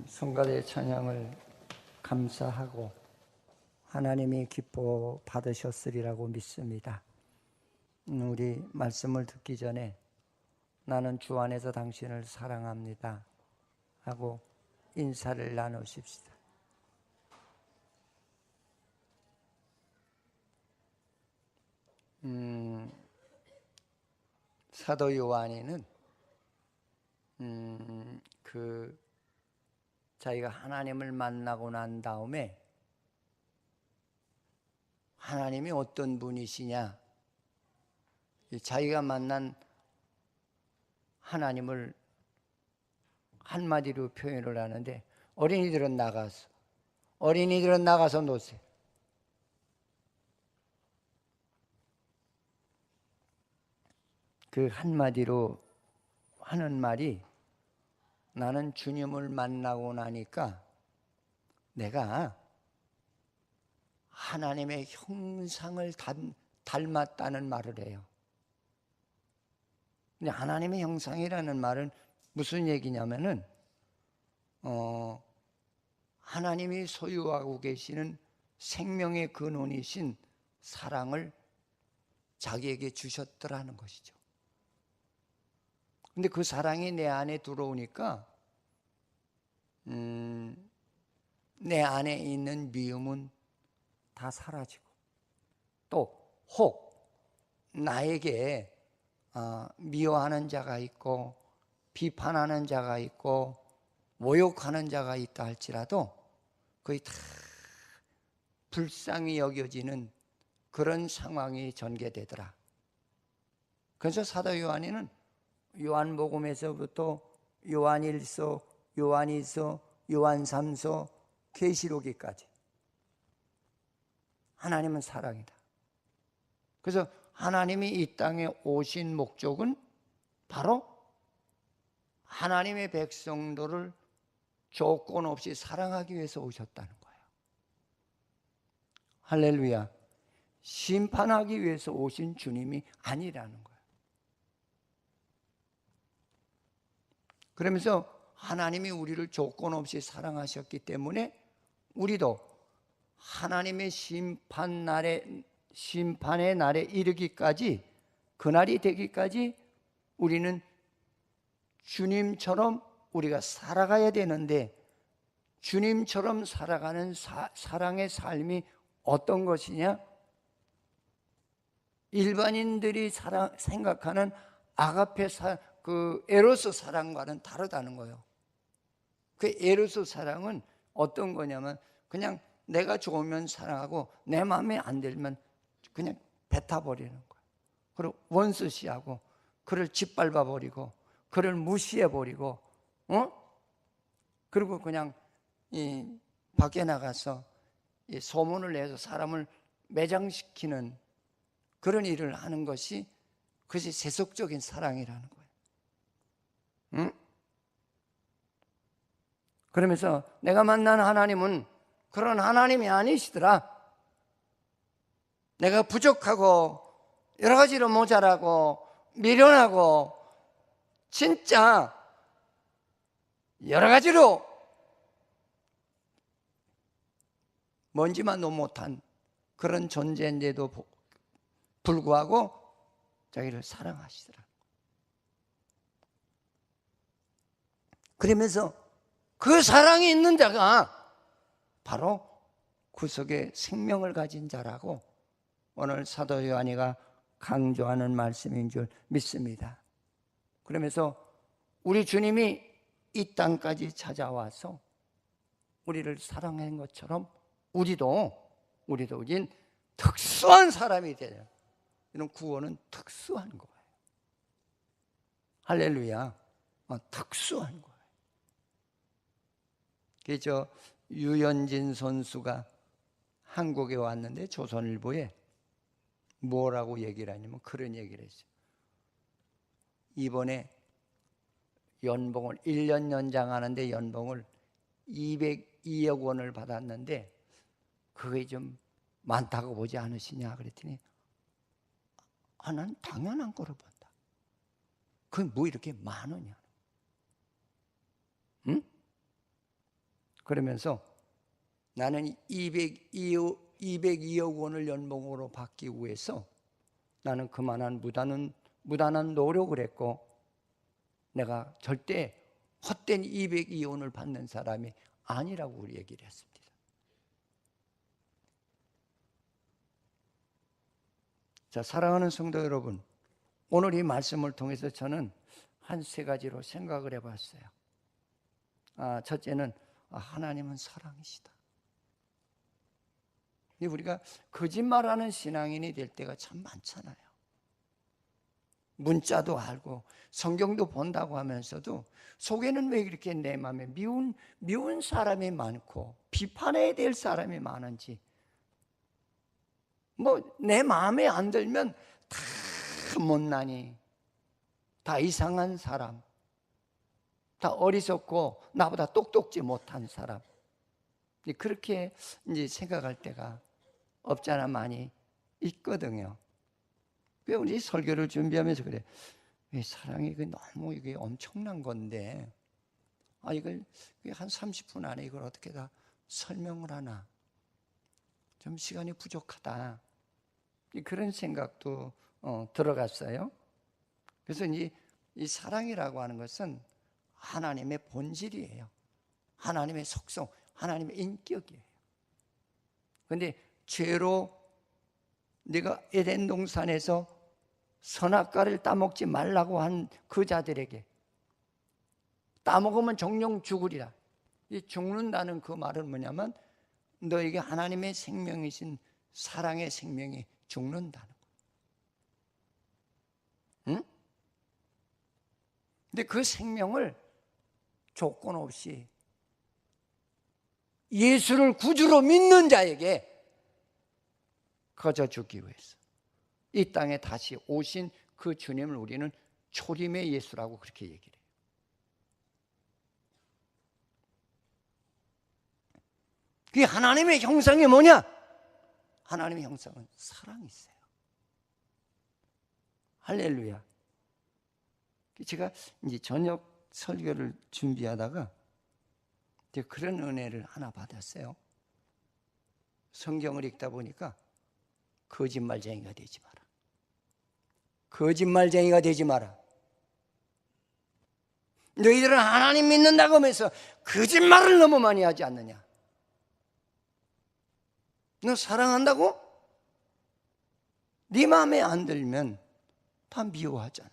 성가대 찬양을 감사하고 하나님이 기뻐 받으셨으리라고 믿습니다. 우리 말씀을 듣기 전에 나는 주 안에서 당신을 사랑합니다 하고 인사를 나누십시다. 사도 요한이는 자기가 하나님을 만나고 난 다음에 하나님이 어떤 분이시냐, 자기가 만난 하나님을 한마디로 표현을 하는데, 어린이들은 나가서 노세요. 그 한마디로 하는 말이, 나는 주님을 만나고 나니까 내가 하나님의 형상을 닮았다는 말을 해요. 근데 하나님의 형상이라는 말은 무슨 얘기냐면은 하나님이 소유하고 계시는 생명의 근원이신 사랑을 자기에게 주셨더라는 것이죠. 근데 그 사랑이 내 안에 들어오니까 내 안에 있는 미움은 다 사라지고, 또 혹 나에게 미워하는 자가 있고 비판하는 자가 있고 모욕하는 자가 있다 할지라도 거의 다 불쌍히 여겨지는 그런 상황이 전개되더라. 그래서 사도 요한이는 요한복음에서부터 요한일서, 요한이서, 요한삼서, 계시록기까지 하나님은 사랑이다. 그래서 하나님이 이 땅에 오신 목적은 바로 하나님의 백성들을 조건 없이 사랑하기 위해서 오셨다는 거예요. 할렐루야. 심판하기 위해서 오신 주님이 아니라는 거예요. 그러면서 하나님이 우리를 조건 없이 사랑하셨기 때문에 우리도 하나님의 심판의 날에 이르기까지, 그날이 되기까지 우리는 주님처럼 우리가 살아가야 되는데, 주님처럼 살아가는 사랑의 삶이 어떤 것이냐? 일반인들이 생각하는 아가페 그 에로스 사랑과는 다르다는 거예요. 그 에로스 사랑은 어떤 거냐면 그냥 내가 좋으면 사랑하고 내 마음에 안 들면 그냥 뱉어버리는 거예요. 그리고 원수시하고 그를 짓밟아버리고 그를 무시해버리고 그리고 그냥 밖에 나가서 소문을 내서 사람을 매장시키는 그런 일을 하는 것이, 그것이 세속적인 사랑이라는 거예요. 응? 그러면서 내가 만난 하나님은 그런 하나님이 아니시더라. 내가 부족하고 여러 가지로 모자라고 미련하고 진짜 여러 가지로 먼지만도 못한 그런 존재인데도 불구하고 자기를 사랑하시더라. 그러면서 그 사랑이 있는 자가 바로 구속의 생명을 가진 자라고 오늘 사도 요한이가 강조하는 말씀인 줄 믿습니다. 그러면서 우리 주님이 이 땅까지 찾아와서 우리를 사랑한 것처럼 우린 특수한 사람이 되는, 이런 구원은 특수한 거예요. 할렐루야. 특수한 거예요. 그래서 유현진 선수가 한국에 왔는데 조선일보에 뭐라고 얘기를 하냐면 그런 얘기를 했어요. 이번에 연봉을 1년 연장하는데 연봉을 202억 원을 받았는데 그게 좀 많다고 보지 않으시냐 그랬더니 난 당연한 거로 본다. 그게 뭐 이렇게 많으냐. 응? 그러면서 나는 202억 원을 연봉으로 받기 위해서 나는 그만한 무단한 노력을 했고 내가 절대 헛된 202억 원을 받는 사람이 아니라고 우리 얘기를 했습니다. 자, 사랑하는 성도 여러분, 오늘 이 말씀을 통해서 저는 한 세 가지로 생각을 해봤어요. 첫째는 하나님은 사랑이시다. 우리가 거짓말하는 신앙인이 될 때가 참 많잖아요. 문자도 알고 성경도 본다고 하면서도 속에는 왜 이렇게 내 마음에 미운 사람이 많고 비판해야 될 사람이 많은지, 내 마음에 안 들면 다 못나니, 다 이상한 사람, 다 어리석고 나보다 똑똑지 못한 사람, 그렇게 이제 생각할 때가 없잖아 많이 있거든요. 왜 우리 설교를 준비하면서 그래? 왜 사랑이 너무 이게 엄청난 건데, 이걸 한 30분 안에 이걸 어떻게 다 설명을 하나? 좀 시간이 부족하다. 그런 생각도 들어갔어요. 그래서 이 사랑이라고 하는 것은 하나님의 본질이에요. 하나님의 속성, 하나님의 인격이에요. 그런데 죄로 네가 에덴 동산에서 선악과를 따먹지 말라고 한 그 자들에게 따먹으면 정령 죽으리라. 이 죽는다는 그 말은 뭐냐면 너에게 하나님의 생명이신 사랑의 생명이 죽는다는 거예요. 응? 근데 그 생명을 조건 없이 예수를 구주로 믿는 자에게 거저주기 위해서 이 땅에 다시 오신 그 주님을 우리는 초림의 예수라고 그렇게 얘기를 해요. 그 하나님의 형상이 뭐냐? 하나님의 형상은 사랑이 있어요. 할렐루야. 제가 이제 저녁 설교를 준비하다가 그런 은혜를 하나 받았어요. 성경을 읽다 보니까 거짓말쟁이가 되지 마라. 거짓말쟁이가 되지 마라. 너희들은 하나님 믿는다고 하면서 거짓말을 너무 많이 하지 않느냐? 너 사랑한다고? 네 마음에 안 들면 다 미워하잖아.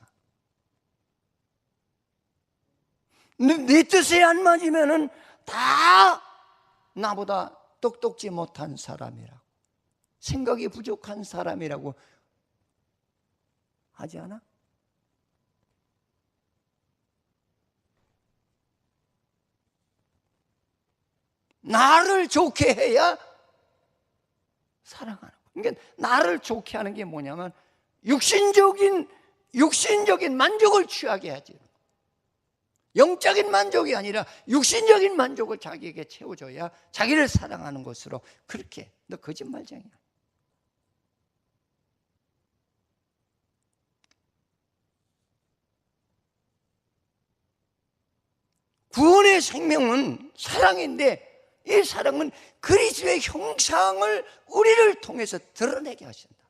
네 뜻에 안 맞으면은 다 나보다 똑똑지 못한 사람이라고, 생각이 부족한 사람이라고 하지 않아? 나를 좋게 해야 사랑하는 거야. 그러니까 나를 좋게 하는 게 뭐냐면 육신적인 만족을 취하게 하지. 영적인 만족이 아니라 육신적인 만족을 자기에게 채워줘야 자기를 사랑하는 것으로 그렇게. 너 거짓말쟁이야. 구원의 생명은 사랑인데 이 사랑은 그리스도의 형상을 우리를 통해서 드러내게 하신다.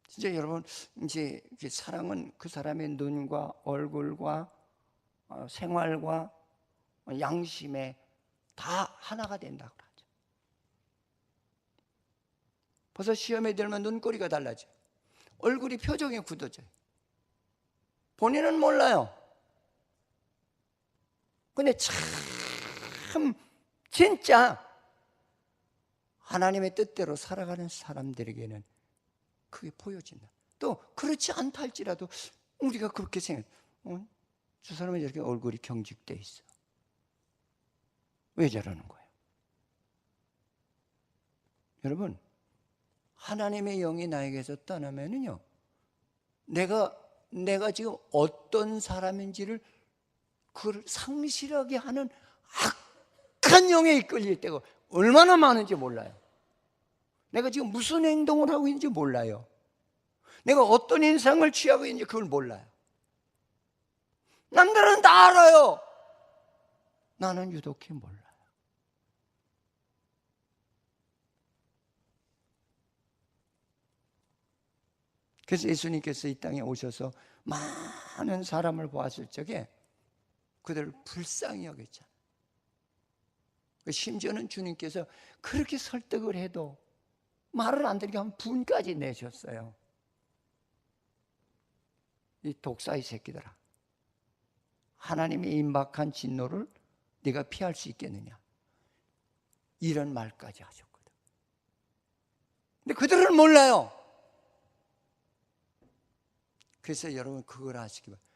진짜 여러분, 이제 사랑은 그 사람의 눈과 얼굴과 생활과 양심에 다 하나가 된다고 하죠. 벌써 시험에 들면 눈꼬리가 달라져요. 얼굴이 표정이 굳어져요. 본인은 몰라요. 근데 참 진짜 하나님의 뜻대로 살아가는 사람들에게는 그게 보여진다. 또 그렇지 않다 할지라도 우리가 그렇게 생각해. 저 사람은 이렇게 얼굴이 경직돼 있어. 왜 저러는 거예요? 여러분, 하나님의 영이 나에게서 떠나면은요, 내가 지금 어떤 사람인지를 그걸 상실하게 하는 악한 영에 이끌릴 때가 얼마나 많은지 몰라요. 내가 지금 무슨 행동을 하고 있는지 몰라요. 내가 어떤 인상을 취하고 있는지 그걸 몰라요. 남들은 다 알아요. 나는 유독히 몰라요. 그래서 예수님께서 이 땅에 오셔서 많은 사람을 보았을 적에 그들을 불쌍히 여겼잖아요. 심지어는 주님께서 그렇게 설득을 해도 말을 안 들게 한 분까지 내셨어요. 이 독사의 새끼들아, 하나님의 임박한 진노를 네가 피할 수 있겠느냐, 이런 말까지 하셨거든. 근데 그들은 몰라요. 그래서 여러분 그걸 아시기 바랍니다.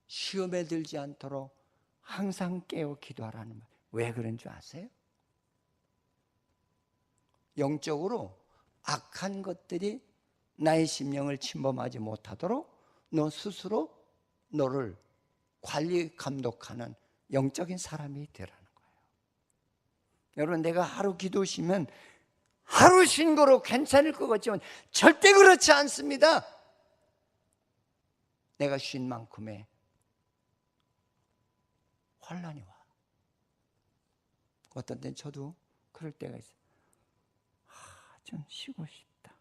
시험에 들지 않도록 항상 깨어 기도하라는 말. 왜 그런 줄 아세요? 영적으로 악한 것들이 나의 심령을 침범하지 못하도록 너 스스로 너를 관리 감독하는 영적인 사람이 되라는 거예요. 여러분, 내가 하루 기도 쉬면 하루 쉰 거로 괜찮을 것 같지만 절대 그렇지 않습니다. 내가 쉰 만큼의 환난이 와. 어떤 때는 저도 그럴 때가 있어요. 좀 쉬고 싶다.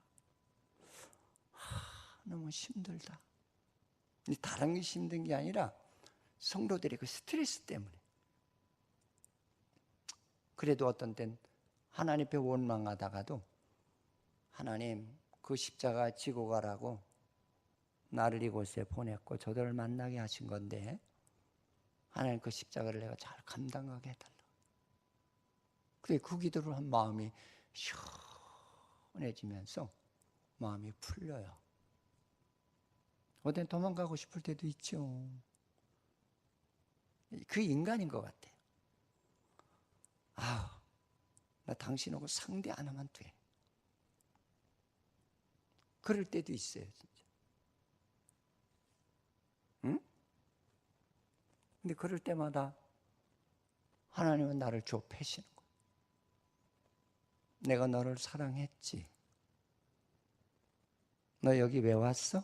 너무 힘들다. 다른 게 힘든 게 아니라 성도들의 그 스트레스 때문에. 그래도 어떤 땐 하나님 앞에 원망하다가도 하나님 그 십자가 지고 가라고 나를 이곳에 보냈고 저들을 만나게 하신 건데 하나님 그 십자가를 내가 잘 감당하게 해달라. 그래, 그 기도를 한 마음이 시원해지면서 마음이 풀려요. 어떤 도망가고 싶을 때도 있죠. 그 인간인 것 같아. 나 당신하고 상대 안 하면 돼. 그럴 때도 있어요, 진짜. 응? 근데 그럴 때마다 하나님은 나를 좁히시는 거야. 내가 너를 사랑했지. 너 여기 왜 왔어?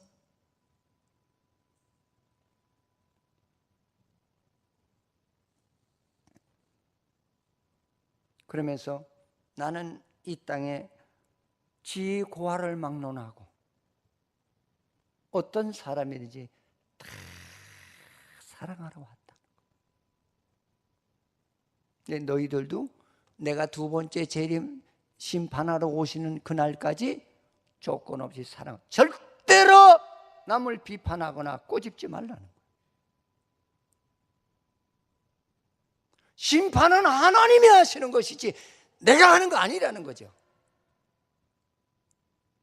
그러면서 나는 이 땅에 지혜 고하를 막론하고 어떤 사람이든지 다 사랑하러 왔다. 근데 너희들도 내가 두 번째 재림 심판하러 오시는 그날까지 조건 없이 사랑. 절대로 남을 비판하거나 꼬집지 말라는 거예요. 심판은 하나님이 하시는 것이지 내가 하는 거 아니라는 거죠.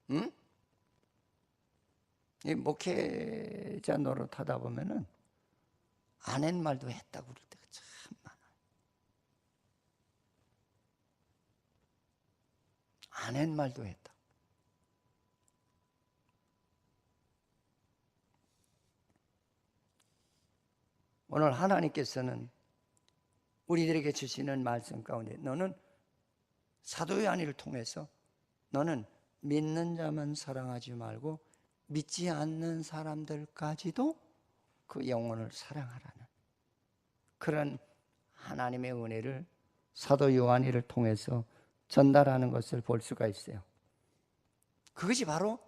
응? 이 목회자 노릇하다 보면은 안 한 말도 했다고 그럴 때가 참 많아요. 안 한 말도 했다. 오늘 하나님께서는 우리들에게 주시는 말씀 가운데 너는 사도 요한을 통해서 너는 믿는 자만 사랑하지 말고 믿지 않는 사람들까지도 그 영혼을 사랑하라는 그런 하나님의 은혜를 사도 요한이를 통해서 전달하는 것을 볼 수가 있어요. 그것이 바로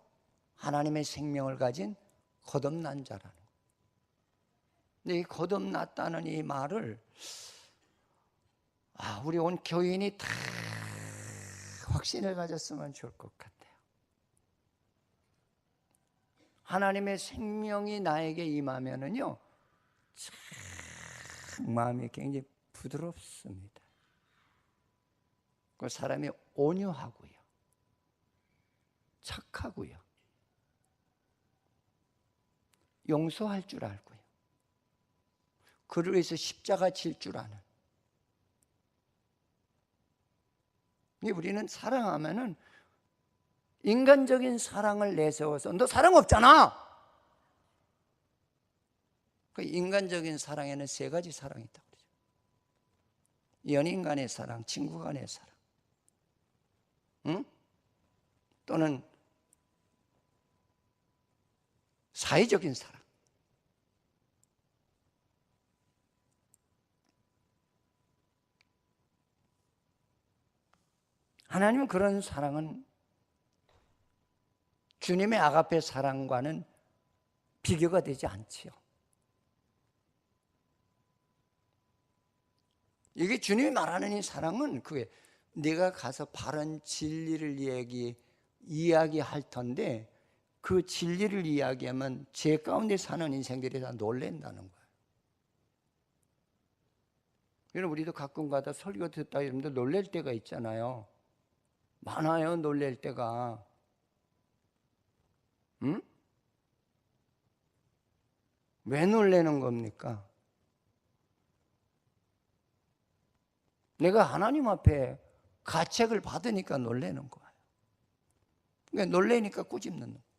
하나님의 생명을 가진 거듭난 자라는 거예요. 근데 이 거듭났다는 이 말을 우리 온 교인이 다 확신을 가졌으면 좋을 것 같아요. 하나님의 생명이 나에게 임하면은요, 참 마음이 굉장히 부드럽습니다. 그 사람이 온유하고요, 착하고요, 용서할 줄 알고요, 그를 위해서 십자가 질 줄 아는. 우리는 사랑하면은 인간적인 사랑을 내세워서 너 사랑 없잖아. 그 인간적인 사랑에는 세 가지 사랑이 있다고 그러죠. 연인 간의 사랑, 친구 간의 사랑, 응? 또는 사회적인 사랑. 하나님은 그런 사랑은 주님의 아가페 사랑과는 비교가 되지 않지요. 이게 주님이 말하는 이 사랑은 그게 내가 가서 바른 진리를 이야기할 텐데 그 진리를 이야기하면 제 가운데 사는 인생들이 다 놀란다는 거예요. 여러분, 우리도 가끔 가다 설교 듣다 이러면 놀랄 때가 있잖아요. 많아요, 놀랄 때가. 응? 왜 놀라는 겁니까? 내가 하나님 앞에 가책을 받으니까 놀라는 거예요. 그러니까 놀라니까 꼬집는 거예요.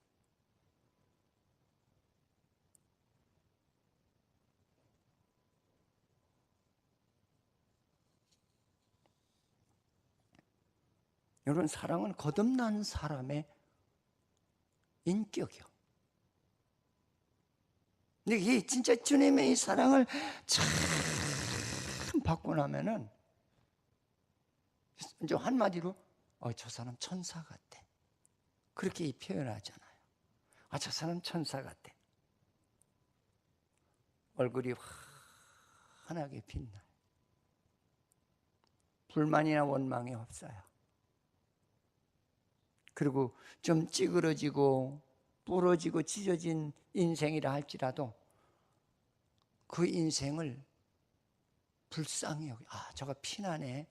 여러분, 사랑은 거듭난 사람의 인격이요. 근데 이 진짜 주님의 이 사랑을 참 받고 나면은 이제 한마디로 저 사람 천사 같아. 그렇게 표현하잖아요. 저 사람 천사 같아. 얼굴이 환하게 빛나요. 불만이나 원망이 없어요. 그리고 좀 찌그러지고 부러지고 찢어진 인생이라 할지라도 그 인생을 불쌍히 여기, 저가 피나네.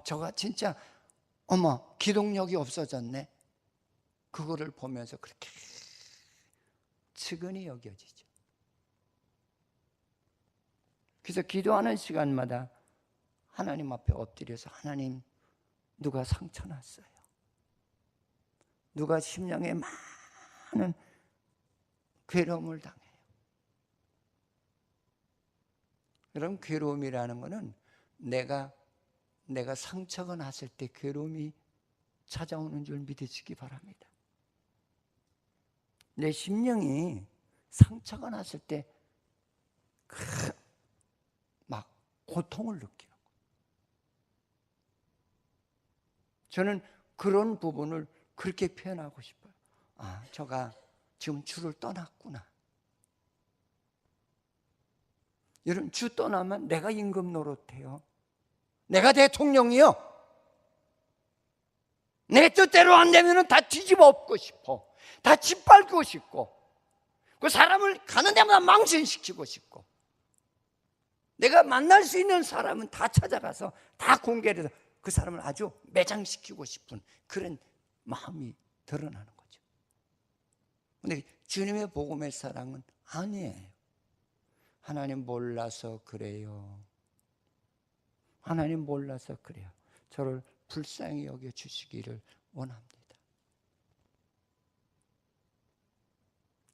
저가 진짜 기동력이 없어졌네. 그거를 보면서 그렇게 측은히 여겨지죠. 그래서 기도하는 시간마다 하나님 앞에 엎드려서 하나님, 누가 상처 났어요? 누가 심령에 많은 괴로움을 당해요? 여러분, 괴로움이라는 것은 내가 상처가 났을 때 괴로움이 찾아오는 줄 믿으시기 바랍니다. 내 심령이 상처가 났을 때 막 고통을 느끼는 거예요. 저는 그런 부분을 그렇게 표현하고 싶어요. 저가 지금 주를 떠났구나. 여러분, 주 떠나면 내가 임금 노릇해요. 내가 대통령이요. 내 뜻대로 안 되면 다 뒤집어 엎고 싶어. 다 짓밟고 싶고, 그 사람을 가는 데마다 망신시키고 싶고, 내가 만날 수 있는 사람은 다 찾아가서 다 공개해서 그 사람을 아주 매장시키고 싶은 그런 마음이 드러나는 거죠. 그런데 주님의 복음의 사랑은 아니에요. 하나님 몰라서 그래요. 하나님 몰라서 그래요. 저를 불쌍히 여겨주시기를 원합니다.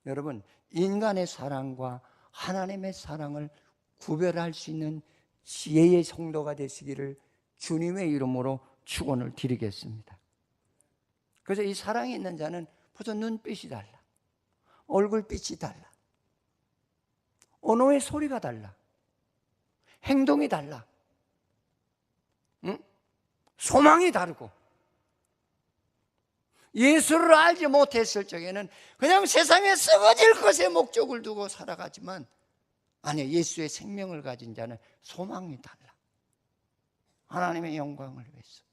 여러분, 인간의 사랑과 하나님의 사랑을 구별할 수 있는 지혜의 성도가 되시기를 주님의 이름으로 축원을 드리겠습니다. 그래서 이 사랑이 있는 자는 벌써 눈빛이 달라, 얼굴빛이 달라, 언어의 소리가 달라, 행동이 달라, 소망이 다르고. 예수를 알지 못했을 적에는 그냥 세상에 썩어질 것에 목적을 두고 살아가지만, 아니, 예수의 생명을 가진 자는 소망이 달라. 하나님의 영광을 위해서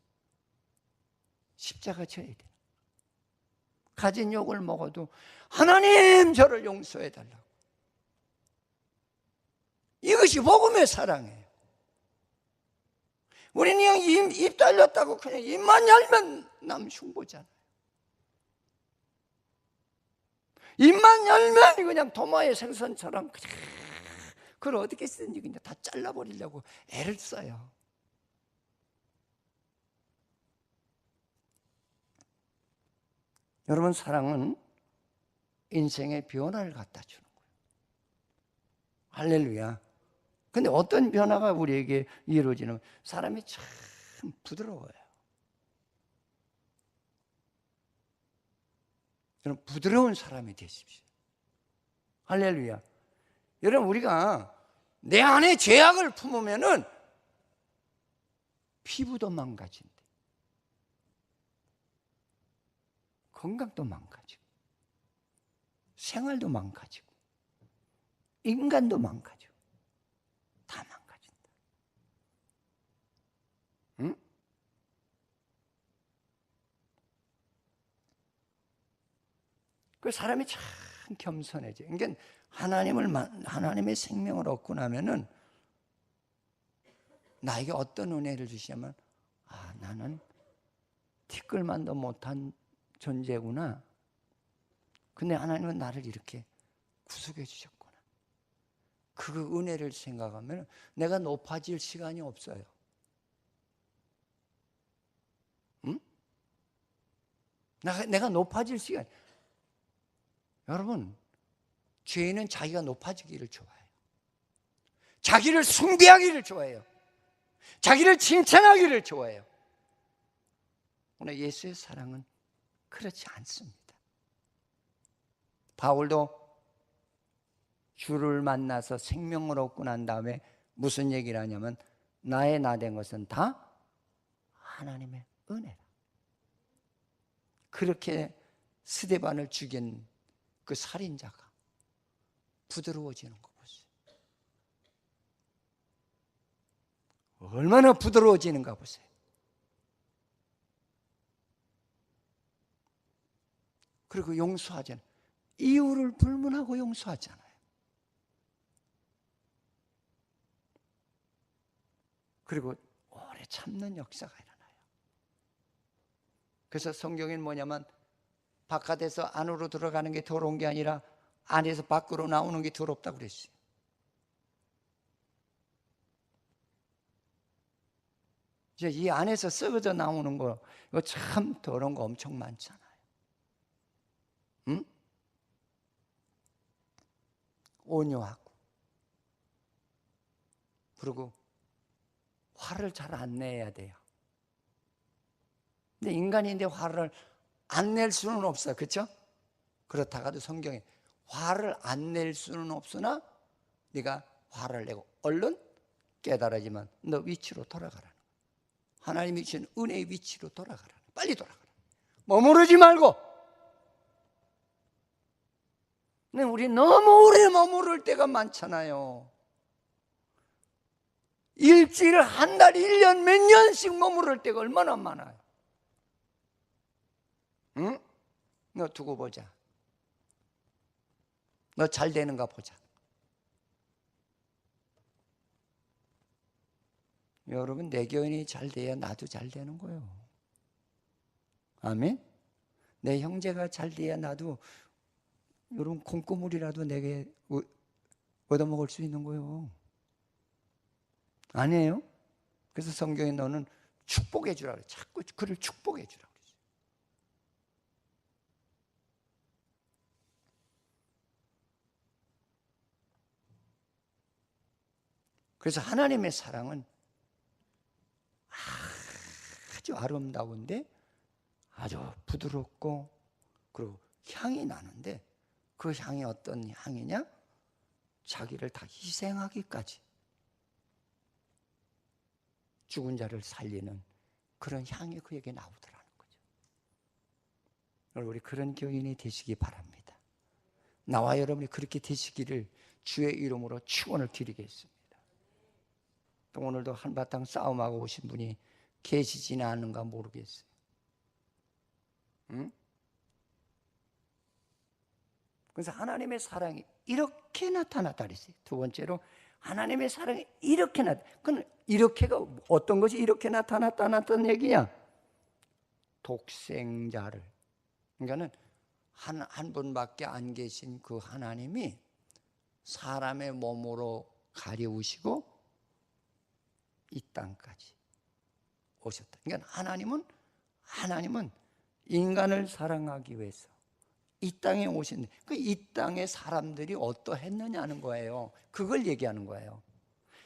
십자가 져야 돼. 가진 욕을 먹어도 하나님, 저를 용서해 달라고. 이것이 복음의 사랑이에요. 우리는 그냥 입 달렸다고 그냥 입만 열면 남 흉보잖아요. 입만 열면 그냥 도마의 생선처럼 그걸 어떻게 쓰는지 그냥 다 잘라버리려고 애를 써요. 여러분, 사랑은 인생의 변화를 갖다 주는 거예요. 할렐루야. 근데 어떤 변화가 우리에게 이루어지는, 사람이 참 부드러워요. 여러분, 부드러운 사람이 되십시오. 할렐루야. 여러분, 우리가 내 안에 죄악을 품으면은 피부도 망가진대. 건강도 망가지고, 생활도 망가지고, 인간도 망가지고, 다 망가진다. 응? 그 사람이 참 겸손해져. 그러니까 하나님의 생명을 얻고 나면은 나에게 어떤 은혜를 주시냐면, 아, 나는 티끌만도 못한 존재구나. 근데 하나님은 나를 이렇게 구속해 주셨구나. 그 은혜를 생각하면 내가 높아질 시간이 없어요. 응? 내가 높아질 시간. 여러분, 죄인은 자기가 높아지기를 좋아해요. 자기를 숭배하기를 좋아해요. 자기를 칭찬하기를 좋아해요. 오늘 예수의 사랑은 그렇지 않습니다. 바울도 주를 만나서 생명을 얻고 난 다음에 무슨 얘기를 하냐면, 나의 나 된 것은 다 하나님의 은혜라. 그렇게 스데반을 죽인 그 살인자가 부드러워지는 거 보세요. 얼마나 부드러워지는가 보세요. 그리고 용서하잖아요. 이유를 불문하고 용서하잖아요. 그리고 오래 참는 역사가 일어나요. 그래서 성경에는 뭐냐면, 바깥에서 안으로 들어가는 게 더러운 게 아니라 안에서 밖으로 나오는 게 더럽다고 그랬어요. 이제 이 안에서 썩어져 나오는 거, 이거 참 더러운 거 엄청 많잖아요. 응? 온유하고, 그리고 화를 잘 안 내야 돼요. 근데 인간인데 화를 안 낼 수는 없어요. 그렇죠? 그렇다가도 성경에 화를 안 낼 수는 없으나 네가 화를 내고 얼른 깨달아지만 너 위치로 돌아가라는, 하나님이 주신 은혜의 위치로 돌아가라는, 빨리 돌아가라. 머무르지 말고. 근데 우리 너무 오래 머무를 때가 많잖아요. 일주일, 한 달, 1년, 몇 년씩 머무를 때가 얼마나 많아요. 응? 너 두고 보자. 너 잘 되는가 보자. 여러분, 내 교인이 잘 돼야 나도 잘 되는 거예요. 아멘? 내 형제가 잘 돼야 나도, 여러분, 콩고물이라도 내게 얻어먹을 수 있는 거예요. 아니에요? 그래서 성경에 너는 축복해 주라 그래. 자꾸 그를 축복해 주라 그래. 그래서 하나님의 사랑은 아주 아름다운데 아주 부드럽고, 그리고 향이 나는데, 그 향이 어떤 향이냐? 자기를 다 희생하기까지, 죽은 자를 살리는 그런 향이 그에게 나오더라는 거죠. 우리 그런 교인이 되시기 바랍니다. 나와 여러분이 그렇게 되시기를 주의 이름으로 축원을 드리겠습니다. 또 오늘도 한바탕 싸움하고 오신 분이 계시지는 않은가 모르겠어요. 응? 그래서 하나님의 사랑이 이렇게 나타났다 그랬어요. 두 번째로, 하나님의 사랑이 이렇게 그건 이렇게가 어떤 것이 이렇게 나타났다는 얘기냐? 독생자를, 그러니까는 한 분밖에 안 계신 그 하나님이 사람의 몸으로 가려우시고 이 땅까지 오셨다. 그러니까 하나님은 인간을 사랑하기 위해서 이 땅에 오신, 이 땅의 사람들이 어떠했느냐는 거예요. 그걸 얘기하는 거예요.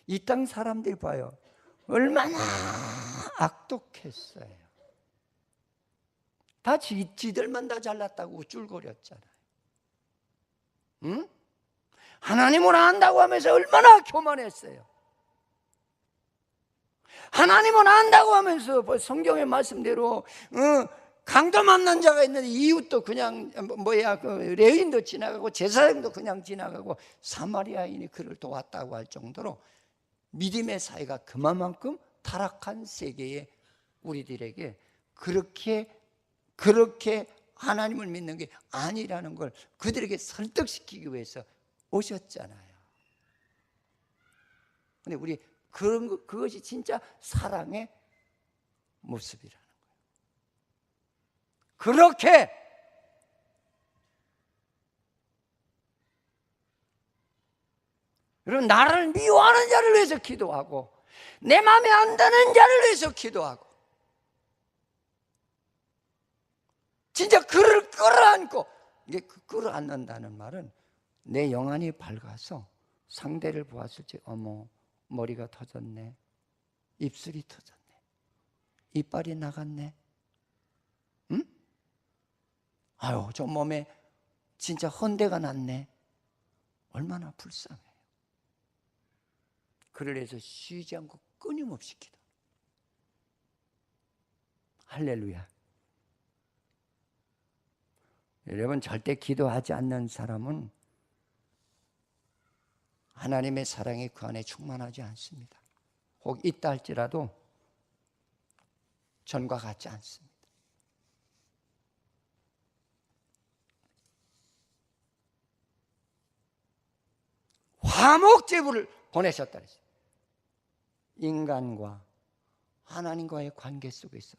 이 땅 사람들이 봐요. 얼마나 악독했어요. 다 지들만 다 잘났다고 우쭐거렸잖아요. 응? 하나님을 안다고 하면서 얼마나 교만했어요. 하나님은 안다고 하면서 성경의 말씀대로 강도 만난 자가 있는데 이웃도 그냥 그 레위인도 지나가고 제사장도 그냥 지나가고 사마리아인이 그를 도왔다고 할 정도로 믿음의 사이가 그만큼 타락한 세계에 우리들에게 그렇게 하나님을 믿는 게 아니라는 걸 그들에게 설득시키기 위해서 오셨잖아요. 근데 우리 그것이 진짜 사랑의 모습이라는 거예요. 그렇게 여러분, 나를 미워하는 자를 위해서 기도하고 내 마음에 안 드는 자를 위해서 기도하고 진짜 그를 끌어안고, 이게 끌어안는다는 말은 내 영안이 밝아서 상대를 보았을 때 어머 머리가 터졌네, 입술이 터졌네, 이빨이 나갔네, 응? 아유 저 몸에 진짜 헌대가 났네, 얼마나 불쌍해요. 그를 위해서 쉬지 않고 끊임없이 기도. 할렐루야. 여러분, 절대 기도하지 않는 사람은 하나님의 사랑이 그 안에 충만하지 않습니다. 혹 있다 할지라도 전과 같지 않습니다. 화목제물을 보내셨다 그랬어요. 인간과 하나님과의 관계 속에서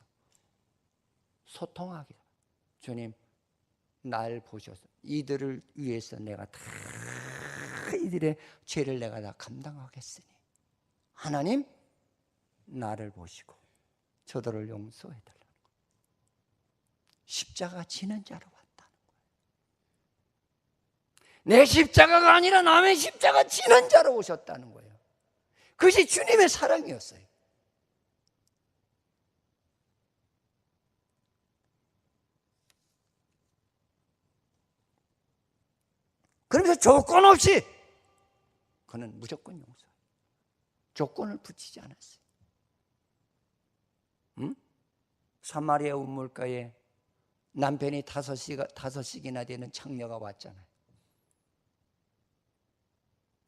소통하기. 주님, 날 보셔서 이들을 위해서 내가 다 이들의 죄를 내가 다 감당하겠으니 하나님 나를 보시고 저들을 용서해달라는 거예요. 십자가 지는 자로 왔다는 거예요. 내 십자가가 아니라 남의 십자가 지는 자로 오셨다는 거예요. 그것이 주님의 사랑이었어요. 그러면서 조건 없이 그는 무조건 용서. 조건을 붙이지 않았어요. 응? 사마리아 우물가에 남편이 다섯씩이나 되는 창녀가 왔잖아요.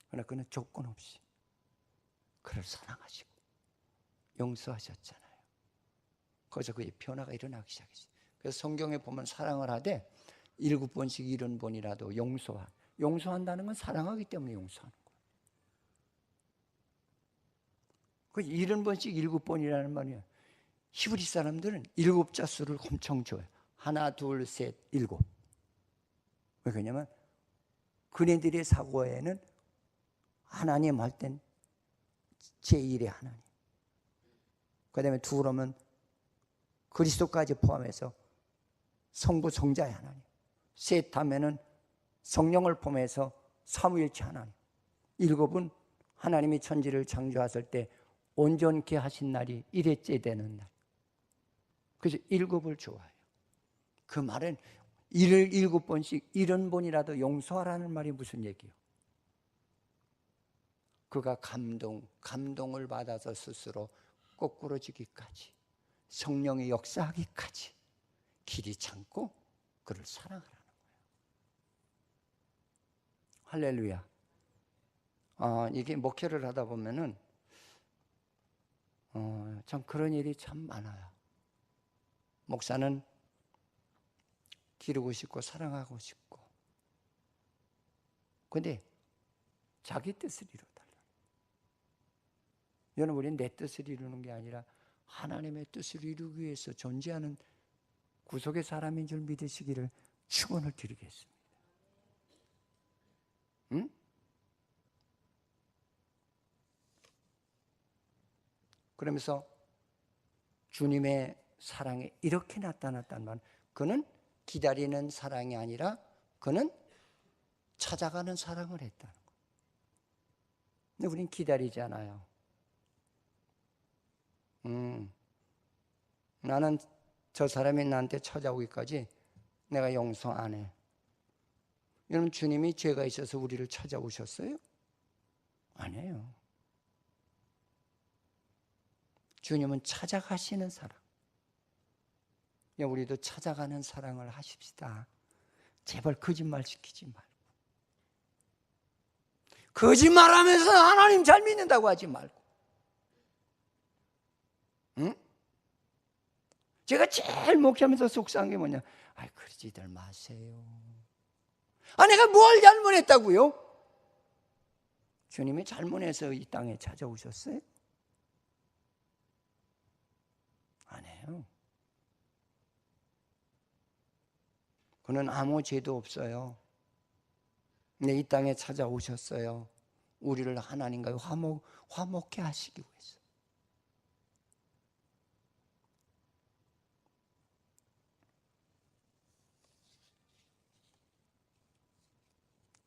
그러나 그는 조건 없이 그를 사랑하시고 용서하셨잖아요. 거기서 그의 변화가 일어나기 시작했어요. 그래서 성경에 보면 사랑을 하되 7번씩 70번이라도 용서한다는 건 사랑하기 때문에 용서하는 거예요. 그 70번씩 7번이라는 말이에요. 히브리 사람들은 7자 수를 엄청 좋아해요. 하나, 둘, 셋, 7. 왜냐하면 그네들의 사고에는 하나님 할 땐 제1의 하나님, 그 다음에 둘하면 그리스도까지 포함해서 성부 성자의 하나님, 셋 하면은 성령을 포함해서 삼위일체 하나님, 7은 하나님이 천지를 창조하실 때 온전케 하신 날이 1회째 되는 날. 그래서 7을 좋아해요. 그 말은 7번씩 70번이라도 용서하라는 말이 무슨 얘기예요? 그가 감동을 받아서 스스로 거꾸러지기까지, 성령의 역사하기까지 길이 참고 그를 사랑하라는 거예요. 할렐루야. 이게 목회를 하다 보면은 참 그런 일이 참 많아요. 목사는 기르고 싶고 사랑하고 싶고, 근데 자기 뜻을 이루달라. 여러분, 우리는 내 뜻을 이루는 게 아니라 하나님의 뜻을 이루기 위해서 존재하는 구속의 사람인 줄 믿으시기를 축원을 드리겠습니다. 응? 그러면서 주님의 사랑이 이렇게 나타났단 말, 그는 기다리는 사랑이 아니라 그는 찾아가는 사랑을 했다는 거예요. 근데 우린 기다리잖아요. 나는 저 사람이 나한테 찾아오기까지 내가 용서 안 해. 여러분, 주님이 죄가 있어서 우리를 찾아오셨어요? 아니에요. 주님은 찾아가시는 사랑. 우리도 찾아가는 사랑을 하십시다. 제발 거짓말 시키지 말고. 거짓말하면서 하나님 잘 믿는다고 하지 말고. 응? 제가 제일 목회하면서 속상한 게 뭐냐? 그러지들 마세요. 내가 뭘 잘못했다고요? 주님이 잘못해서 이 땅에 찾아오셨어요? 아니에요. 그는 아무 죄도 없어요. 근데 이 땅에 찾아오셨어요. 우리를 하나님과 화목케 하시기 위해서.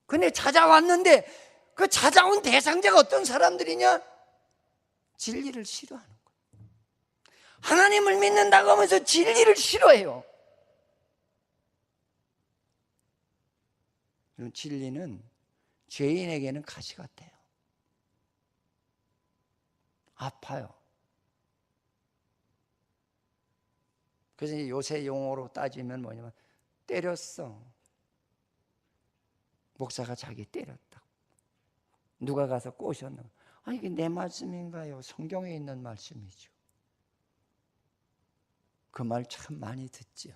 근데 찾아왔는데 그 찾아온 대상자가 어떤 사람들이냐? 진리를 싫어하는 거예요. 하나님을 믿는다고 하면서 진리를 싫어해요. 진리는 죄인에게는 가시 같아요. 아파요. 그래서 요새 용어로 따지면 뭐냐면 때렸어. 목사가 자기 때렸다고. 누가 가서 꼬셨나? 이게 내 말씀인가요? 성경에 있는 말씀이죠. 그 말 참 많이 듣죠.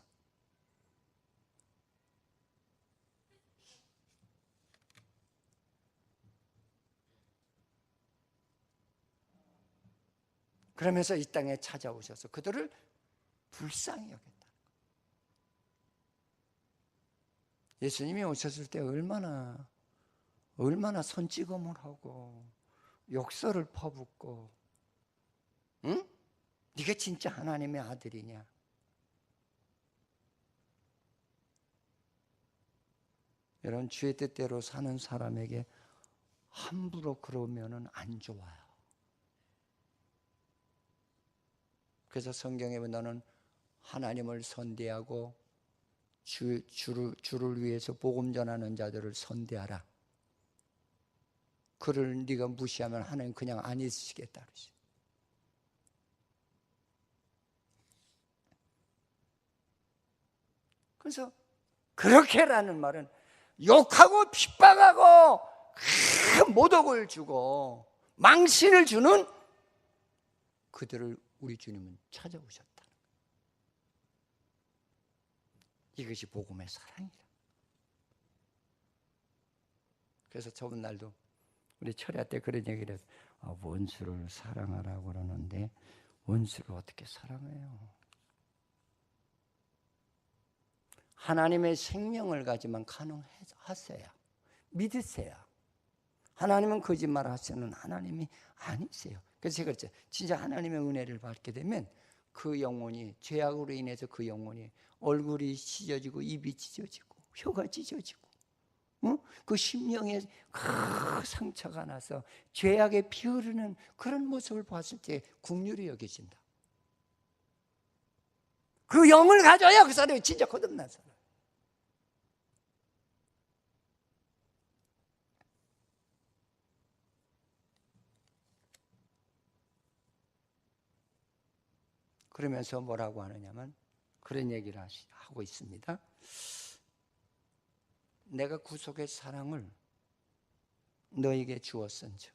그러면서 이 땅에 찾아오셔서 그들을 불쌍히 여겼다. 예수님이 오셨을 때 얼마나 손찌검을 하고 욕설을 퍼붓고, 응? 네가 진짜 하나님의 아들이냐? 여러분, 주의 뜻대로 사는 사람에게 함부로 그러면은 안 좋아요. 그래서 성경에 보면 하나님을 선대하고 주를 위해서 복음 전하는 자들을 선대하라. 그를 네가 무시하면 하나님 그냥 안 있으시겠다 그러지. 그래서 그렇게라는 말은 욕하고 핍박하고 큰 모독을 주고 망신을 주는 그들을 우리 주님은 찾아오셨다. 이것이 복음의 사랑이라. 그래서 저번 날도 우리 철야 때 그런 얘기를 해서 원수를 사랑하라고 그러는데 원수를 어떻게 사랑해요? 하나님의 생명을 가지면 가능하세요. 믿으세요. 하나님은 거짓말 하시는 하나님이 아니세요. 그래서 제가 그랬죠. 진짜 하나님의 은혜를 받게 되면 그 영혼이, 죄악으로 인해서 그 영혼이 얼굴이 찢어지고 입이 찢어지고 혀가 찢어지고 그 심령에 그 상처가 나서 죄악에 피 흐르는 그런 모습을 봤을 때 긍휼히 여겨진다. 그 영을 가져야 그 사람이 진짜 거듭난 사람. 그러면서 뭐라고 하느냐면 그런 얘기를 하고 있습니다. 내가 구속의 사랑을 너에게 주었은즉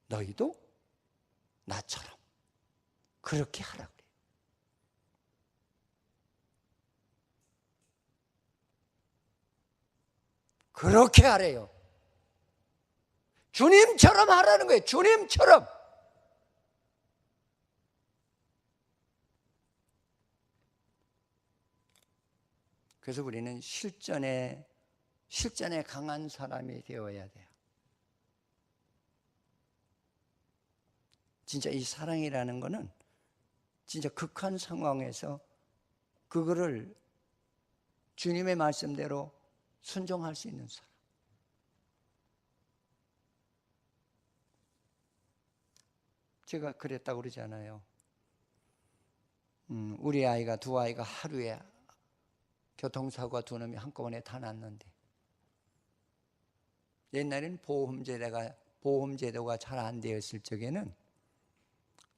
너희도 나처럼 그렇게 하라 그래요. 그렇게 하래요. 주님처럼 하라는 거예요. 주님처럼. 그래서 우리는 실전에 강한 사람이 되어야 돼요. 진짜 이 사랑이라는 거는 진짜 극한 상황에서 그거를 주님의 말씀대로 순종할 수 있는 사람. 제가 그랬다고 그러잖아요. 우리 아이가 두 아이가 하루에 교통사고가 두 놈이 한꺼번에 다 났는데 옛날에는 보험제도가 잘 안 되었을 적에는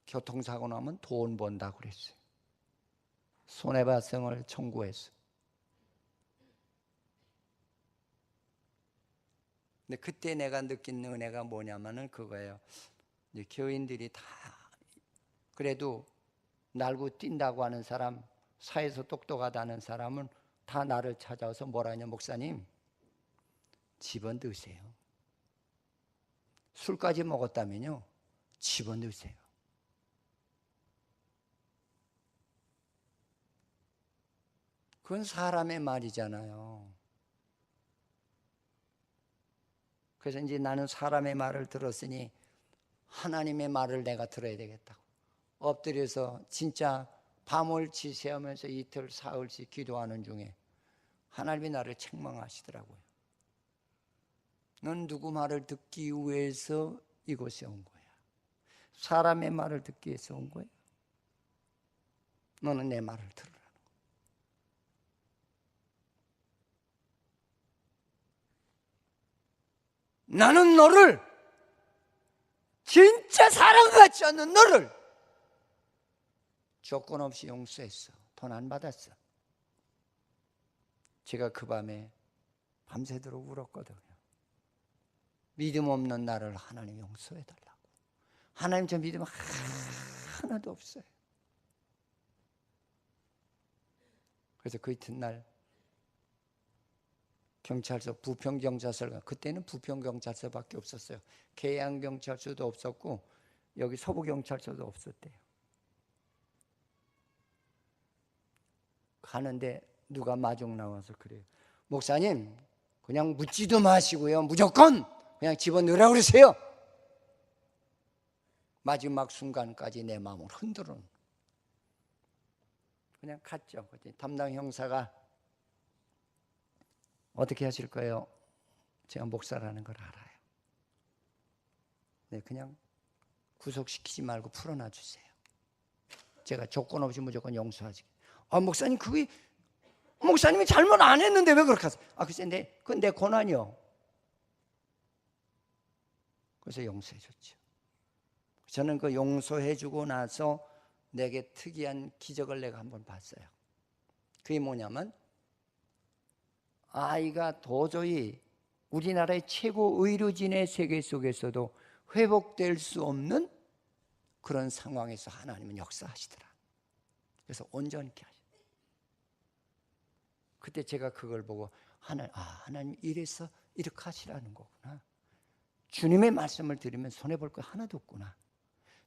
교통사고 나면 돈 번다고 그랬어요. 손해배상을 청구했어. 근데 그때 내가 느낀 은혜가 뭐냐면은 그거예요. 이제 교인들이 다 그래도 날고 뛴다고 하는 사람, 사회에서 똑똑하다는 사람은 다 나를 찾아와서 뭐라 하냐, 목사님 집어넣으세요. 술까지 먹었다면요, 집어넣으세요. 그건 사람의 말이잖아요. 그래서 이제 나는 사람의 말을 들었으니 하나님의 말을 내가 들어야 되겠다고 엎드려서 진짜 밤을 지새우면서 이틀 사흘씩 기도하는 중에 하나님이 나를 책망하시더라고요. 넌 누구 말을 듣기 위해서 이곳에 온 거야? 사람의 말을 듣기 위해서 온 거야? 너는 내 말을 들으라는 거야. 나는 너를, 진짜 사랑받지 않는 너를 조건 없이 용서했어. 돈 안 받았어. 제가 그 밤에 밤새도록 울었거든요. 믿음 없는 나를 하나님 용서해달라고. 하나님 저 믿음 하나도 없어요. 그래서 그 이튿날 경찰서, 부평경찰서, 그때는 부평경찰서밖에 없었어요. 계양경찰서도 없었고 여기 서부경찰서도 없었대요. 가는데 누가 마중 나와서 그래요. 목사님 그냥 묻지도 마시고요, 무조건 그냥 집어넣으라고 그러세요. 마지막 순간까지 내 마음을 흔들어 그냥 갔죠. 담당 형사가 어떻게 하실 거예요? 제가 목사라는 걸 알아요. 네, 그냥 구속시키지 말고 풀어놔 주세요. 제가 조건 없이 무조건 용서하지. 목사님 그게 목사님이 잘못 안 했는데 왜 그렇게 하세요? 글쎄 그건 내 고난이요. 그래서 용서해 줬죠. 저는 그 용서해 주고 나서 내게 특이한 기적을 내가 한번 봤어요. 그게 뭐냐면 아이가 도저히 우리나라의 최고 의료진의 세계 속에서도 회복될 수 없는 그런 상황에서 하나님은 역사하시더라. 그래서 온전케 하시더라. 그때 제가 그걸 보고 하나님 이래서 이렇게 하시라는 거구나. 주님의 말씀을 들으면 손해볼 거 하나도 없구나.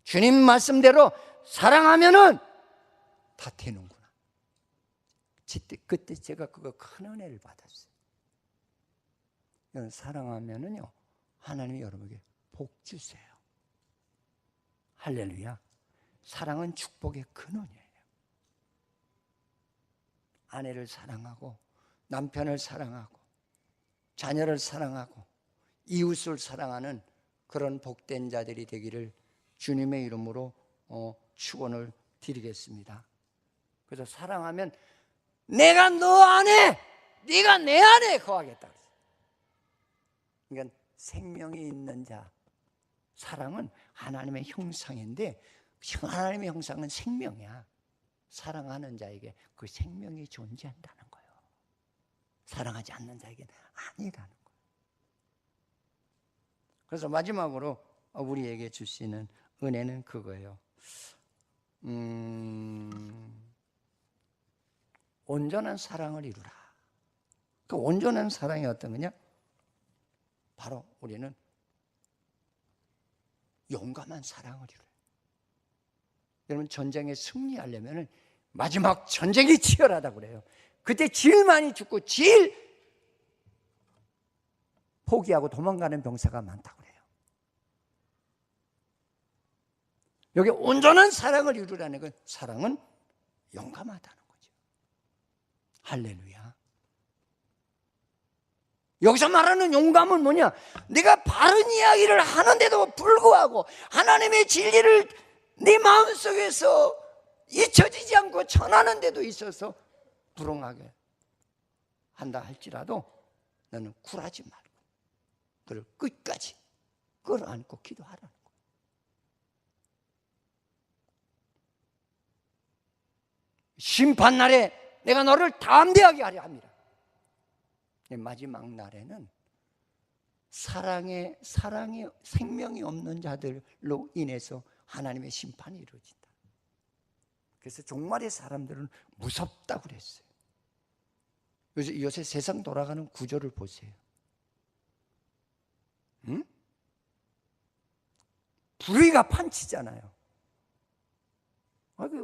주님 말씀대로 사랑하면은 다 되는구나. 그때 제가 그거 큰 은혜를 받았어요. 여러분 사랑하면은요, 하나님이 여러분에게 복 주세요. 할렐루야. 사랑은 축복의 근원이에요. 아내를 사랑하고 남편을 사랑하고 자녀를 사랑하고 이웃을 사랑하는 그런 복된 자들이 되기를 주님의 이름으로 축원을 드리겠습니다. 그래서 사랑하면 내가 너 안에, 네가 내 안에 거하겠다. 그러니까 생명이 있는 자, 사랑은 하나님의 형상인데 하나님의 형상은 생명이야. 사랑하는 자에게 그 생명이 존재한다는 거예요. 사랑하지 않는 자에게는 아니라는 거예요. 그래서 마지막으로 우리에게 주시는 은혜는 그거예요. 온전한 사랑을 이루라. 그 온전한 사랑이 어떤 거냐? 바로 우리는 용감한 사랑을 이루어요. 여러분 전쟁에 승리하려면 마지막 전쟁이 치열하다고 그래요. 그때 제일 많이 죽고 제일 포기하고 도망가는 병사가 많다고 그래요. 여기 온전한 사랑을 이루라는 건 사랑은 용감하다는 거죠. 할렐루야. 여기서 말하는 용감은 뭐냐? 내가 바른 이야기를 하는데도 불구하고 하나님의 진리를 네 마음속에서 잊혀지지 않고 전하는 데도 있어서 불응하게 한다 할지라도 너는 굴하지 말고 그를 끝까지 끌어안고 기도하라는 거예요. 심판날에 내가 너를 담대하게 하려 합니다. 마지막 날에는 사랑에 생명이 없는 자들로 인해서 하나님의 심판이 이루어진다. 그래서 종말의 사람들은 무섭다고 그랬어요. 요새 세상 돌아가는 구조를 보세요. 응? 불의가 판치잖아요.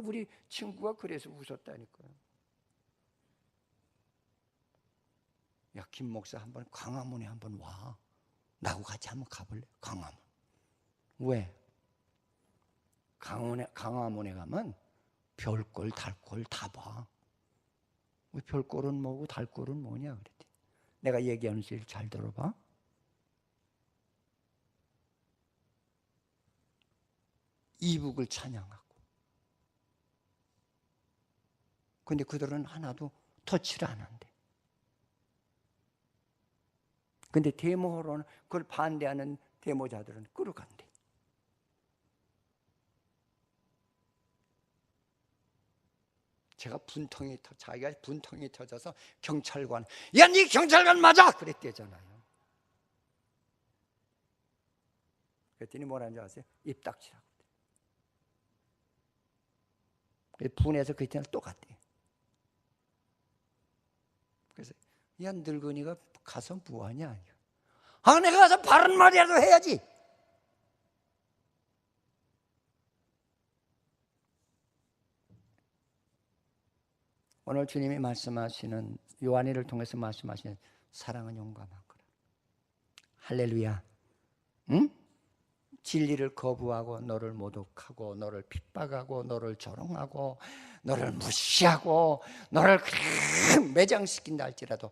우리 친구가 그래서 웃었다니까요. 야, 김 목사 한번 광화문에 한번 와. 나하고 같이 한번 가볼래? 광화문. 왜? 광화문에 가면 별꼴 달꼴 다 봐. 별꼴은 뭐고 달꼴은 뭐냐 그랬더니 내가 얘기하는 소리를 잘 들어봐. 이북을 찬양하고, 근데 그들은 하나도 터치를 안 한대. 근데 데모로는 그걸 반대하는 데모자들은 끌어간대. 자기가 분통이 터져서 경찰관, 야, 네 경찰관 맞아! 그랬대잖아요. 그랬더니 뭐라는 줄 아세요? 입 닥치라고. 분해서 그 이튿날 또 갔대. 그래서 야, 늙은이가 가서 뭐하냐? 내가 가서 바른 말이라도 해야지. 오늘 주님이 말씀하시는, 요한이를 통해서 말씀하시는 사랑은 용감한 거라. 할렐루야. 응? 진리를 거부하고 너를 모독하고 너를 핍박하고 너를 조롱하고 너를 무시하고 너를 매장시킨다 할지라도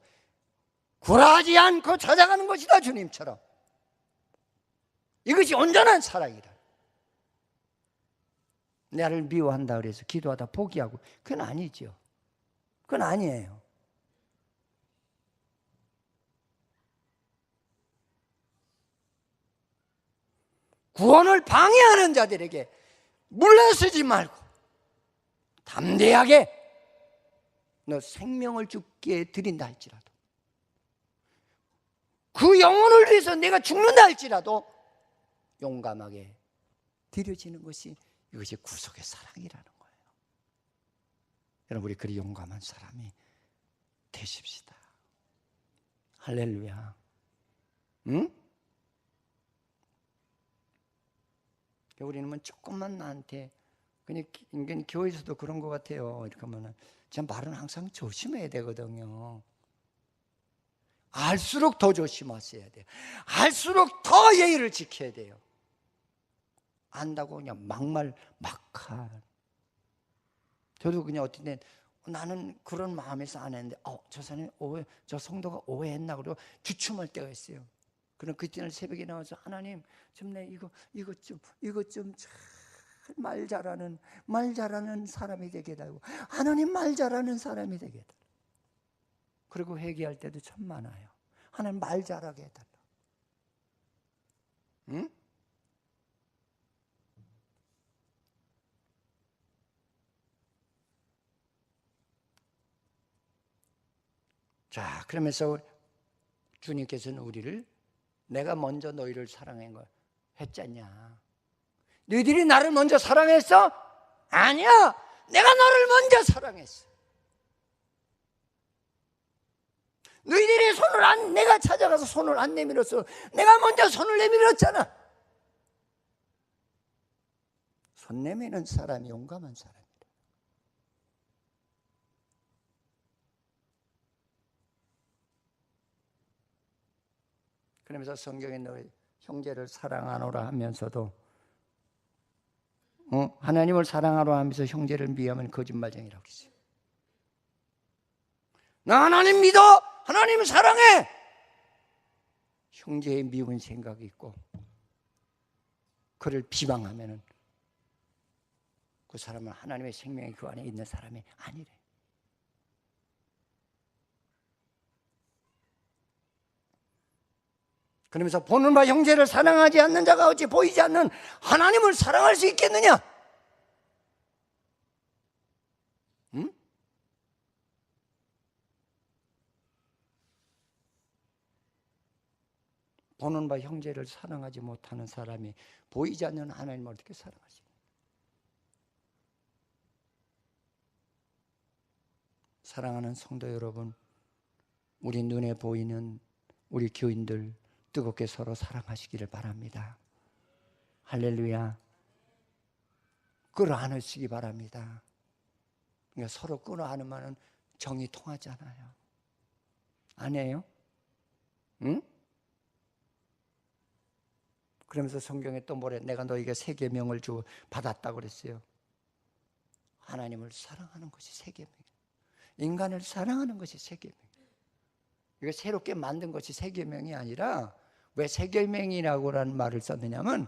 굴하지 않고 찾아가는 것이다. 주님처럼. 이것이 온전한 사랑이다. 나를 미워한다 그래서 기도하다 포기하고, 그건 아니죠. 그건 아니에요. 구원을 방해하는 자들에게 물러서지 말고 담대하게 너 생명을 주께 드린다 할지라도, 그 영혼을 위해서 내가 죽는다 할지라도 용감하게 드려지는 것이, 이것이 구속의 사랑이라는 거예요. 여러분, 우리 그리 용감한 사람이 되십시다. 할렐루야. 응? 우리는 조금만 나한테, 그냥 교회에서도 그런 것 같아요. 이렇게 하면은 제 말은 항상 조심해야 되거든요. 알수록 더 조심하셔야 돼요. 알수록 더 예의를 지켜야 돼요. 안다고 그냥 막한. 저도 그냥 어떤 때 나는 그런 마음에서 안 했는데, 저 사람이 저 성도가 오해했나 그러고 주춤할 때가 있어요. 그럼 그때는 새벽에 나와서 하나님 좀 내 이것 좀 말 잘하는 사람이 되게 해달라고. 하나님 말 잘하는 사람이 되게 해달라고. 그리고 회개할 때도 참 많아요. 하나님 말 잘하게 해달라고. 응? 자, 그러면서 주님께서는 우리를, 내가 먼저 너희를 사랑한 걸 했잖냐. 너희들이 나를 먼저 사랑했어? 아니야. 내가 너를 먼저 사랑했어. 너희들이 내가 찾아가서 손을 안 내밀었어. 내가 먼저 손을 내밀었잖아. 손 내미는 사람이 용감한 사람이다. 그러면서 성경에 너희 형제를 사랑하노라 하면서도, 하나님을 사랑하라 하면서 형제를 미워하면 거짓말쟁이라고 그랬어요. 나 하나님 믿어! 하나님 사랑해! 형제의 미운 생각이 있고 그를 비방하면은 그 사람은 하나님의 생명이 그 안에 있는 사람이 아니래. 그러면서 보는 바 형제를 사랑하지 않는 자가 어찌 보이지 않는 하나님을 사랑할 수 있겠느냐? 응? 보는 바 형제를 사랑하지 못하는 사람이 보이지 않는 하나님을 어떻게 사랑하시냐? 사랑하는 성도 여러분, 우리 눈에 보이는 우리 교인들 뜨겁게 서로 사랑하시기를 바랍니다. 할렐루야. 끌어안으시기 바랍니다. 그러니까 서로 끌어안으면 정이 통하잖아요. 안 해요? 응? 그러면서 성경에 또 뭐래? 내가 너에게 새 계명을 받았다고 그랬어요. 하나님을 사랑하는 것이 새 계명이에요. 인간을 사랑하는 것이 새 계명이에요. 이거 새롭게 만든 것이 새 계명이 아니라, 왜 새 계명이라고라는 말을 썼느냐면,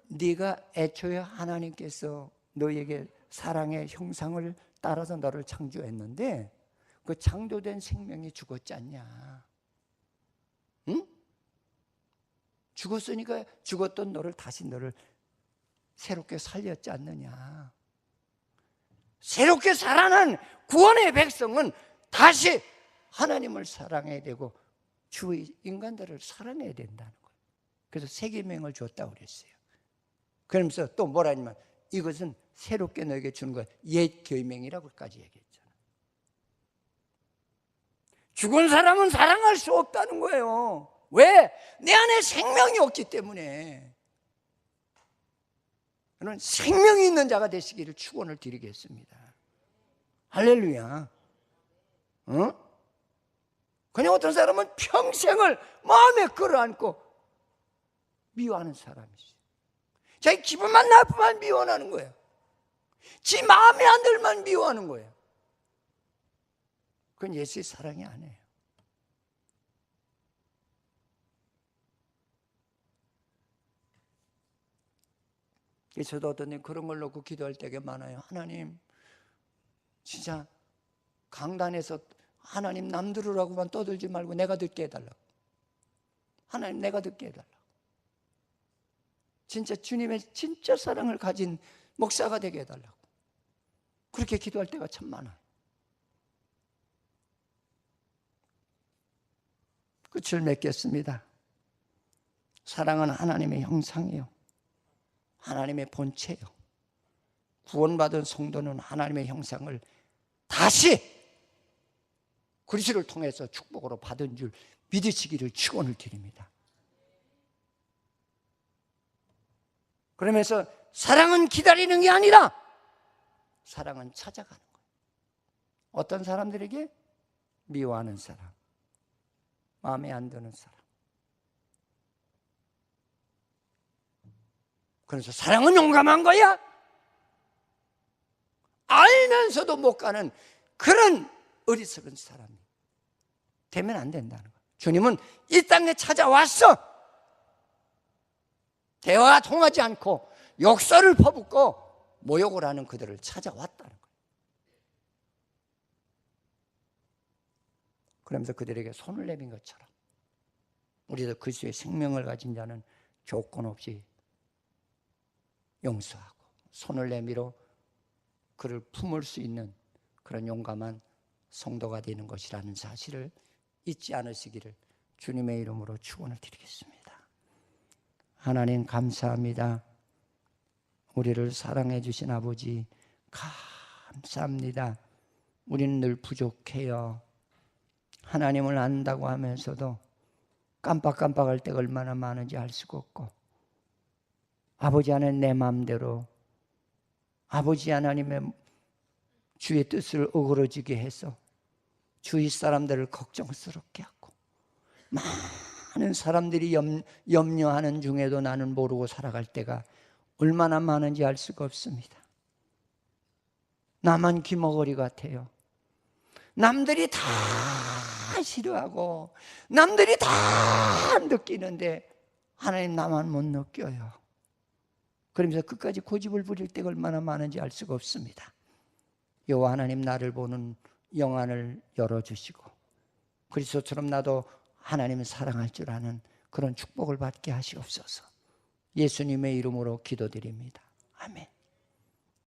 네가 애초에 하나님께서 너에게 사랑의 형상을 따라서 너를 창조했는데 그 창조된 생명이 죽었지 않냐? 응? 죽었으니까 죽었던 너를 다시 너를 새롭게 살렸지 않느냐? 새롭게 살아난 구원의 백성은 다시 하나님을 사랑해야 되고 주위 인간들을 사랑해야 된다는 거예요. 그래서 새 계명을 줬다고 그랬어요. 그러면서 또 뭐라 하냐면 이것은 새롭게 너에게 주는 거야. 옛 계명이라고까지 얘기했잖아. 죽은 사람은 사랑할 수 없다는 거예요. 왜? 내 안에 생명이 없기 때문에. 저는 생명이 있는 자가 되시기를 축원을 드리겠습니다. 할렐루야. 그냥 어떤 사람은 평생을 마음에 끌어안고 미워하는 사람이지. 자기 기분만 나쁘면 미워하는 거예요. 지 마음에 안 들면 미워하는 거예요. 그건 예수의 사랑이 아니에요. 저도 어떤 때 그런 걸 놓고 기도할 때가 많아요. 하나님, 진짜 강단에서 하나님 남 들으라고만 떠들지 말고 내가 듣게 해달라고. 하나님 내가 듣게 해달라고. 진짜 주님의 진짜 사랑을 가진 목사가 되게 해달라고. 그렇게 기도할 때가 참 많아요. 끝을 맺겠습니다. 사랑은 하나님의 형상이에요. 하나님의 본체예요. 구원받은 성도는 하나님의 형상을 다시 그리스도를 통해서 축복으로 받은 줄 믿으시기를 축원을 드립니다. 그러면서 사랑은 기다리는 게 아니라 사랑은 찾아가는 거예요. 어떤 사람들에게? 미워하는 사람, 마음에 안 드는 사람. 그래서 사랑은 용감한 거야. 알면서도 못 가는 그런 어리석은 사람이 되면 안 된다는 거예요. 주님은 이 땅에 찾아왔어. 대화가 통하지 않고 욕설을 퍼붓고 모욕을 하는 그들을 찾아왔다는 거예요. 그러면서 그들에게 손을 내민 것처럼 우리도 그리스도의 생명을 가진 자는 조건 없이 용서하고 손을 내밀어 그를 품을 수 있는 그런 용감한 성도가 되는 것이라는 사실을 잊지 않으시기를 주님의 이름으로 축원을 드리겠습니다. 하나님 감사합니다. 우리를 사랑해 주신 아버지 감사합니다. 우리는 늘 부족해요. 하나님을 안다고 하면서도 깜빡깜빡할 때가 얼마나 많은지 알 수가 없고, 아버지 안에 내 마음대로 아버지 하나님의 주의 뜻을 어그러지게 해서 주위 사람들을 걱정스럽게 하고 많은 사람들이 염려하는 중에도 나는 모르고 살아갈 때가 얼마나 많은지 알 수가 없습니다. 나만 귀머거리 같아요. 남들이 다 싫어하고 남들이 다 느끼는데 하나님 나만 못 느껴요. 그러면서 끝까지 고집을 부릴 때가 얼마나 많은지 알 수가 없습니다. 여호와 하나님, 나를 보는 영안을 열어주시고 그리스도처럼 나도 하나님을 사랑할 줄 아는 그런 축복을 받게 하시옵소서. 예수님의 이름으로 기도드립니다. 아멘.